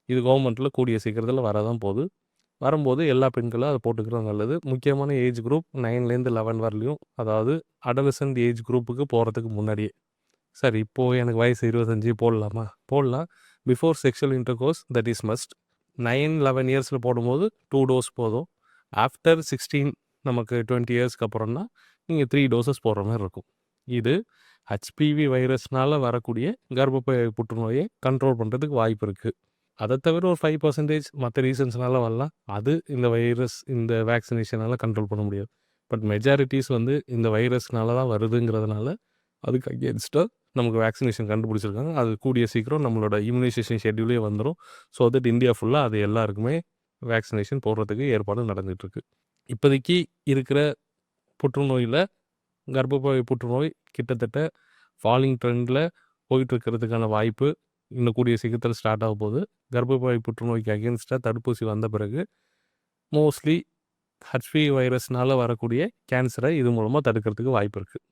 இது கவர்மெண்ட்டில் கூடிய சீக்கிரத்தில் வரதான் போகுது. வரும்போது எல்லா பெண்களும் அதை போட்டுக்கிறது நல்லது. முக்கியமான ஏஜ் குரூப் 9லேருந்து 11 வரலையும், அதாவது அடலசன்ட் ஏஜ் குரூப்புக்கு போகிறதுக்கு முன்னாடியே. சரி, இப்போது எனக்கு வயசு 25 போடலாமா? போடலாம். Before sexual intercourse that is must. 9-11 இயர்ஸில் போடும்போது 2 டோஸ் போதும். ஆஃப்டர் 16 நமக்கு 20 இயர்ஸ்க்கு அப்புறம்னா நீங்கள் 3 டோசஸ் போடுற மாதிரி இருக்கும். இது ஹெச்பிவி வைரஸ்னால் வரக்கூடிய கர்ப்பப்பை புற்றுநோயை கண்ட்ரோல் பண்ணுறதுக்கு வாய்ப்பு இருக்குது. அதை தவிர ஒரு 5% மற்ற ரீசன்ஸ்னால வரலாம். அது இந்த வைரஸ் இந்த வேக்சினேஷனால் கண்ட்ரோல் பண்ண முடியாது. பட் மெஜாரிட்டிஸ் இந்த வைரஸ்னால தான் வருதுங்கிறதுனால அதுக்கு அகேன்ஸ்டாக நமக்கு வேக்சினேஷன் கண்டுபிடிச்சிருக்காங்க. அது கூடிய சீக்கிரம் நம்மளோட இம்யூனைசேஷன் ஷெட்யூலே வந்துடும். ஸோ தட் இந்தியா ஃபுல்லாக அது எல்லாருக்குமே வேக்சினேஷன் போடுறதுக்கு ஏற்பாடு நடந்துகிட்ருக்கு. இப்போதைக்கு இருக்கிற புற்றுநோயில் கர்ப்பப்பை புற்றுநோய் கிட்டத்தட்ட ஃபாலிங் ட்ரெண்டில் போயிட்டுருக்கிறதுக்கான வாய்ப்பு இன்னும் கூடிய சீக்கிரத்தில் ஸ்டார்ட் ஆக போகுது. கர்ப்பப்பை புற்றுநோய்க்கு அகேன்ஸ்டாக தடுப்பூசி வந்த பிறகு மோஸ்ட்லி ஹெச்பிவி வைரஸ்னால் வரக்கூடிய கேன்சரை இது மூலமாக தடுக்கிறதுக்கு வாய்ப்பு இருக்குது.